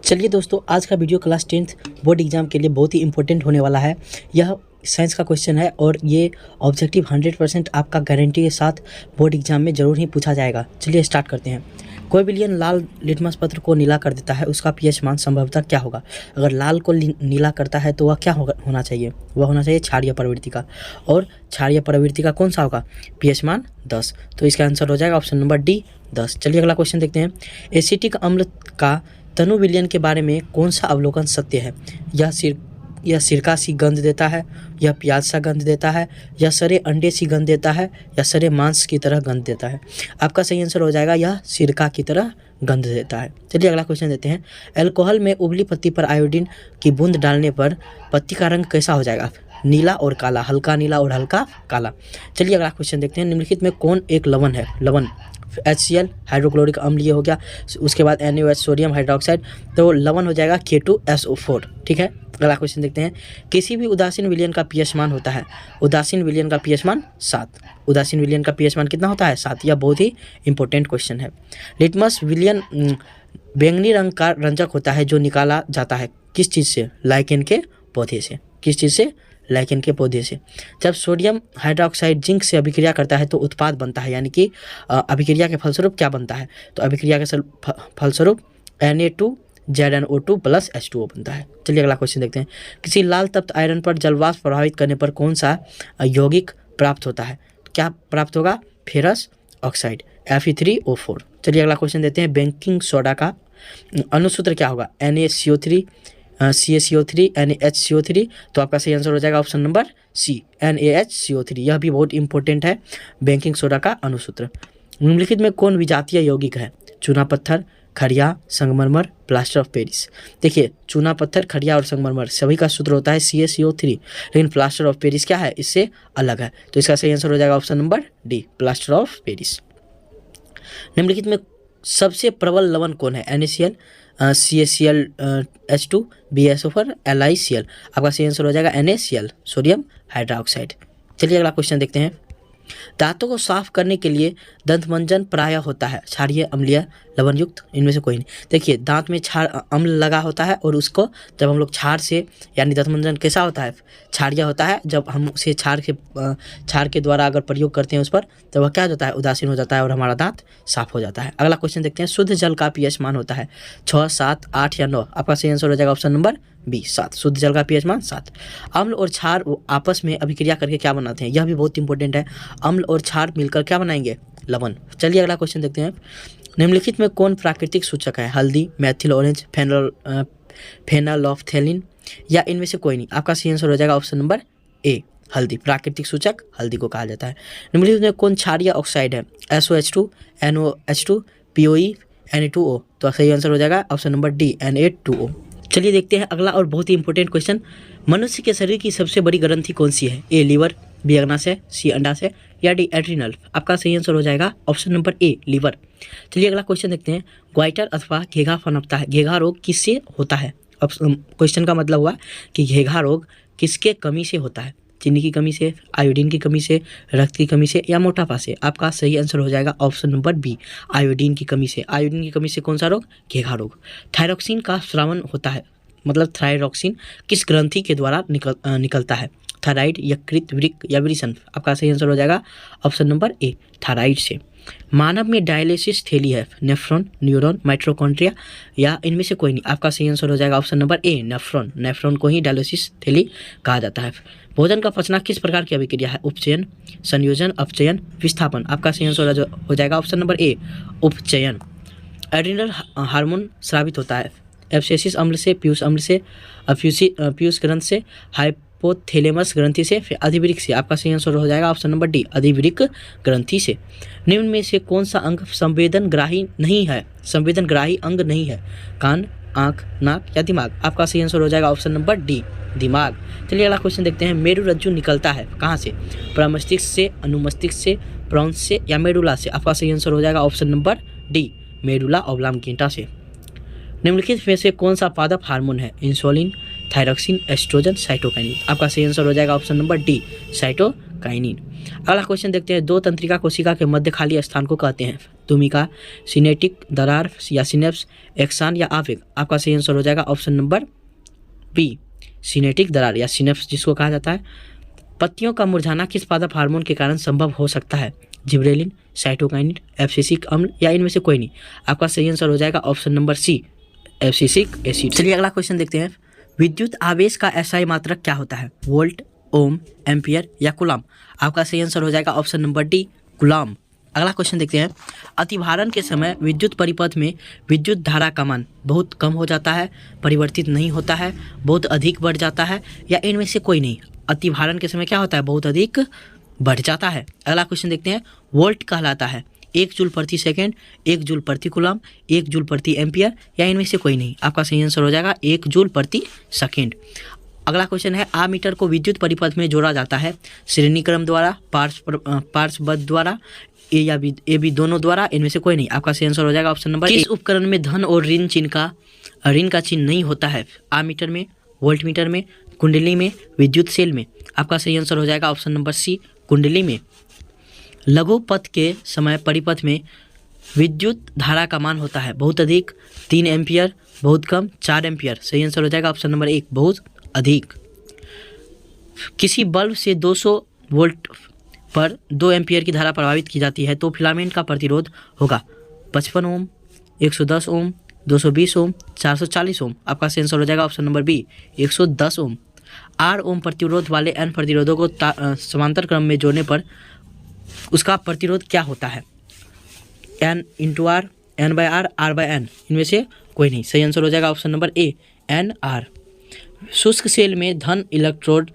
चलिए दोस्तों, आज का video class 10th board exam के लिए बहुत ही इंपॉर्टेंट होने वाला है। यह साइंस का क्वेश्चन है और ये ऑब्जेक्टिव 100% आपका गारंटी के साथ बोर्ड एग्जाम में ज़रूर ही पूछा जाएगा। चलिए स्टार्ट करते हैं। कोई विलयन लाल लिटमस पत्र को नीला कर देता है, उसका पीएच मान संभवतः क्या होगा? अगर लाल को नीला करता है तो वह क्या होना चाहिए? वह होना चाहिए क्षारीय प्रवृत्ति का। और क्षारीय प्रवृत्ति का कौन सा होगा? पीएच मान 10। तो इसका आंसर हो जाएगा ऑप्शन नंबर डी 10। चलिए अगला क्वेश्चन देखते हैं। एसिटिक अम्ल का तनु विलयन के बारे में कौन सा अवलोकन सत्य है? यह सिरका सी गंध देता है, यह प्याज सा गंध देता है, या सरे अंडे सी गंध देता है, या सरे मांस की तरह गंध देता है? आपका सही आंसर हो जाएगा यह सिरका की तरह गंध देता है। चलिए अगला क्वेश्चन देते हैं। अल्कोहल में उबली पत्ती पर आयोडीन की बूंद डालने पर पत्ती का रंग कैसा हो जाएगा? नीला और काला, हल्का नीला और हल्का काला। चलिए अगला क्वेश्चन देखते हैं। निम्नलिखित में कौन एक लवण है? लवण HCl हाइड्रोक्लोरिक अम्ल ये हो गया, उसके बाद NaOH सोडियम हाइड्रोक्साइड, तो लवण हो जाएगा K2SO4। ठीक है, अगला क्वेश्चन देखते हैं। किसी भी उदासीन विलयन का पीएच मान होता है? उदासीन विलयन का पीएच मान 7। उदासीन विलयन का पीएच मान कितना होता है? 7। यह बहुत ही इंपॉर्टेंट क्वेश्चन है। लिटमस विलयन बैंगनी रंग का रंजक होता है जो निकाला जाता है किस चीज़ से? लाइकेन के पौधे से। किस चीज़ से? लाइकेन के पौधे से। जब सोडियम हाइड्रोक्साइड जिंक से अभिक्रिया करता है तो उत्पाद बनता है, यानी कि अभिक्रिया के फलस्वरूप क्या बनता है? तो अभिक्रिया के फलस्वरूप Na2ZnO2 + H2O बनता है। चलिए अगला क्वेश्चन देखते हैं। किसी लाल तप्त आयरन पर जलवाष्प प्रभावित करने पर कौन सा यौगिक प्राप्त होता है? क्या प्राप्त होगा? Ferrous oxide Fe3O4। चलिए अगला क्वेश्चन देते हैं। बेकिंग सोडा का अनुसूत्र क्या होगा? NaCO3 CaCO3 NaHCO3। तो आपका सही आंसर हो जाएगा ऑप्शन नंबर सी NaHCO3। यह भी बहुत इंपॉर्टेंट है, बेकिंग सोडा का अनुसूत्र। निम्नलिखित में कौन विजातीय यौगिक है? चूना पत्थर, खड़िया, संगमरमर, प्लास्टर ऑफ पेरिस। देखिए, चूना पत्थर, खड़िया और संगमरमर सभी का सूत्र होता है CaCO3, लेकिन प्लास्टर ऑफ पेरिस क्या है? इससे अलग है। तो इसका सही आंसर हो जाएगा option number D plaster of Paris. निम्नलिखित में सबसे प्रबल लवण कौन है? NaCl CaCl H2 BaSO4 LiCl। आपका सही आंसर हो जाएगा NaCl सोडियम हाइड्रोक्साइड। चलिए अगला क्वेश्चन देखते हैं। दांतों को साफ करने के लिए दंतमंजन प्रायः होता है क्षारीय, अम्लीय, लवण युक्त, इनमें से कोई नहीं। देखिए, दांत में अम्ल लगा होता है और उसको जब हम लोग क्षार से, यानी दंतमंजन कैसा होता है? क्षारीय होता है। जब हम उसे क्षार के द्वारा अगर प्रयोग करते हैं उस पर, तो वह क्या हो जाता है? उदासीन हो जाता है और हमारा दांत साफ हो जाता है। अगला क्वेश्चन देखते हैं। शुद्ध जल का पीएच मान होता है 6, 7, 8 या 9? आपका सही आंसर हो जाएगा ऑप्शन नंबर बी 7। शुद्ध जल का पीएच मान 7। अम्ल और क्षार आपस में अभिक्रिया करके क्या बनाते हैं? यह भी बहुत इंपॉर्टेंट है। अम्ल और क्षार मिलकर क्या बनाएंगे? लवण। चलिए अगला क्वेश्चन देखते हैं। निम्नलिखित में कौन प्राकृतिक सूचक है? हल्दी, मेथिल ऑरेंज, फेनोल्फथैलीन, या इनमें से कोई नहीं? आपका सही आंसर हो जाएगा ऑप्शन नंबर ए हल्दी। प्राकृतिक सूचक हल्दी को कहा जाता है। निम्नलिखित में कौन क्षारीय ऑक्साइड है? SOH2, NOH2, POE, Na2O। तो सही आंसर हो जाएगा ऑप्शन नंबर डी Na2O। चलिए देखते हैं अगला और बहुत ही इंपॉर्टेंट क्वेश्चन। मनुष्य के शरीर की सबसे बड़ी ग्रंथि कौन सी है? A लीवर, B अग्नाशय, C अंडाशय, या डी एड्रिनल? आपका सही आंसर हो जाएगा ऑप्शन नंबर ए लीवर। चलिए अगला क्वेश्चन देखते हैं। ग्वाइटर अथवा घेघा पनपता है, घेघा रोग किससे होता है? क्वेश्चन का मतलब हुआ कि घेघा रोग किसके कमी से होता है? चीनी की कमी से, आयोडीन की कमी से, रक्त की कमी से, या मोटापा से? आपका सही आंसर हो जाएगा ऑप्शन नंबर बी आयोडीन की कमी से। आयोडीन की कमी से कौन सा रोग? घेघा रोग। थायरॉक्सिन का स्रावन होता है, मतलब थायरॉक्सिन किस ग्रंथि के द्वारा निकलता है? थायराइड, यकृत, वृक्क, या वृषण? आपका सही आंसर हो जाएगा ऑप्शन नंबर ए थायराइड से। मानव में डायलिसिस थैली है? नेफ्रॉन, न्यूरॉन, माइटोकॉन्ड्रिया, या इनमें से कोई नहीं? आपका सही आंसर हो जाएगा ऑप्शन नंबर ए नेफ्रॉन। नेफ्रॉन को ही डायलिसिस थैली कहा जाता है। भोजन का पचना किस प्रकार की अभिक्रिया है? उपचयन, संयोजन, अपचयन, विस्थापन? आपका सही आंसर हो जाएगा ऑप्शन नंबर ए उपचयन। एड्रिनल हार्मोन स्रावित होता है एब्सिसिक अम्ल से, पीयूष अम्ल से, पीयूष ग्रंथ से, हाइपोथैलेमस ग्रंथि से, फिर अधिवृक्क से? आपका सही आंसर हो जाएगा ऑप्शन नंबर डी अधिवृक्क ग्रंथि से। निम्न में से कौन सा अंग संवेदनग्राही नहीं है? संवेदनग्राही अंग नहीं है? कान, आँख, नाक, या दिमाग? आपका सही आंसर हो जाएगा ऑप्शन नंबर डी दिमाग। चलिए अगला क्वेश्चन देखते हैं। मेरुरज्जु निकलता है कहाँ से? प्रमस्तिष्क से, अनुमस्तिष्क से, प्रोन्स से, या मेडुला से? आपका सही आंसर हो जाएगा option number D medulla oblongata से। निम्नलिखित में से कौन सा पादप हार्मोन है? Insulin, thyroxine, estrogen, cytokinin? आपका सही आंसर हो जाएगा option number D cytokinin. Kinin. अगला क्वेश्चन देखते हैं, दो तंत्रिका कोशिका के मध्य खाली स्थान को कहते हैं? तुमिका, सिनेटिक दरार या सिनेप्स, एक्सान या आवेग? आपका सही आंसर हो जाएगा ऑप्शन नंबर बी, सिनेटिक दरार या सिनेप्स जिसको कहा जाता है। पत्तियों का मुरझाना किस पादप हार्मोन के कारण संभव हो सकता है? जिब्रेलिन, साइटोकाइनिन, एब्सिसिक अम्ल या इनमें से कोई नहीं? आपका सही आंसर हो जाएगा option number C, abscisic acid. चलिए अगला क्वेश्चन देखते हैं, विद्युत आवेश का एसआई मात्रक क्या होता है? वोल्ट, ओम, एम्पियर या कूलम? आपका सही आंसर हो जाएगा ऑप्शन नंबर डी, कूलम। अगला क्वेश्चन देखते हैं, अतिभारण के समय विद्युत परिपथ में विद्युत धारा का मान बहुत कम हो जाता है, परिवर्तित नहीं होता है, बहुत अधिक बढ़ जाता है या इनमें से कोई नहीं? अतिभारण के समय क्या होता है? बहुत अधिक बढ़ जाता है। अगला क्वेश्चन देखते हैं, वोल्ट कहलाता है 1 जूल प्रति सेकेंड, 1 जूल प्रति कूलम, 1 जूल प्रति एम्पियर या इनमें से कोई नहीं? आपका सही आंसर हो जाएगा 1 जूल प्रति सेकेंड। अगला क्वेश्चन है, आमीटर को विद्युत परिपथ में जोड़ा जाता है श्रेणी क्रम द्वारा, पार्श्वबद्ध द्वारा, ए बी दोनों द्वारा, इनमें से कोई नहीं? आपका सही आंसर हो जाएगा ऑप्शन नंबर। किस उपकरण में धन और ऋण का चिन्ह नहीं होता है? आमीटर में, वोल्टमीटर में, कुंडली में, विद्युत सेल में? आपका सही आंसर हो जाएगा ऑप्शन नंबर सी, कुंडली में। लघु पथ के समय परिपथ में विद्युत धारा का मान होता है बहुत अधिक, 3 एम्पियर, बहुत कम, 4 एम्पियर? सही आंसर हो जाएगा ऑप्शन नंबर 1, बहुत अधिक। किसी बल्ब से 200 वोल्ट पर 2 एम्पियर की धारा प्रभावित की जाती है तो फिलामेंट का प्रतिरोध होगा 55 ओम, 110 ओम, 220 ओम, 440 ओम? आपका सही आंसर हो जाएगा ऑप्शन नंबर बी, 110 ओम। 8 ओम प्रतिरोध वाले n प्रतिरोधों को समांतर क्रम में जोड़ने पर उसका प्रतिरोध क्या होता है? n into R, n by R, r by n? इनमें से कोई नहीं? सही आंसर हो जाएगा option number A, N R. शुष्क सेल में धन इलेक्ट्रोड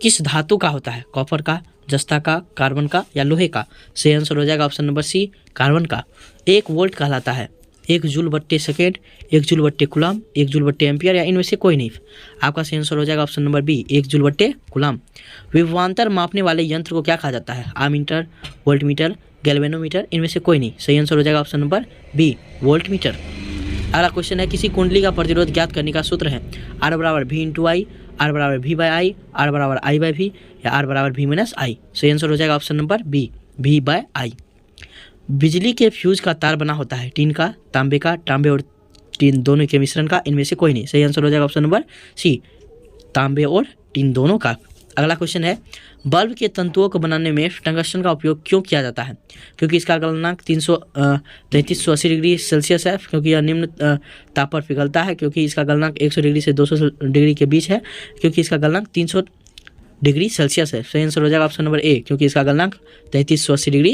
किस धातु का होता है? कॉपर का, जस्ता का, कार्बन का या लोहे का? सही आंसर हो जाएगा ऑप्शन नंबर सी, कार्बन का। 1 वोल्ट कहलाता है 1 जूल बट्टे सेकेंड, 1 जूल बट्टे कूलम, 1 जूल बट्टे एम्पियर या इनमें से कोई नहीं? आपका सही आंसर हो जाएगा ऑप्शन नंबर बी, 1 जूल बट्टे कूलम। विभवांतर मापने वाले यंत्र को क्या कहा जाता है? Ammeter, voltmeter, galvanometer? इनमें से कोई नहीं? सही आंसर हो जाएगा ऑप्शन नंबर बी, वोल्टमीटर। अगला क्वेश्चन है, किसी कुंडली का प्रतिरोध ज्ञात करने का सूत्र है? R बराबर V इंटू आई, R बराबर V बाय आई, R बराबर I बाय V या R बराबर V माइनस आई? सही आंसर हो जाएगा option number B, V by I. बिजली के फ्यूज का तार बना होता है टीन का, तांबे का, तांबे और टीन दोनों के मिश्रण का? इनमें से कोई नहीं? सही आंसर हो जाएगा ऑप्शन नंबर सी, तांबे और टीन दोनों का। अगला क्वेश्चन है, बल्ब के तंतुओं को बनाने में टंगस्टन का उपयोग क्यों किया जाता है? क्योंकि इसका गलनांक 3380 डिग्री सेल्सियस है, क्योंकि यह निम्न ताप पर पिघलता है, क्योंकि इसका गलनांक 100 डिग्री से 200 डिग्री के बीच है, क्योंकि इसका गलनांक 300 डिग्री सेल्सियस है? सही आंसर हो जाएगा ऑप्शन नंबर ए, क्योंकि इसका गलनांक 3380 डिग्री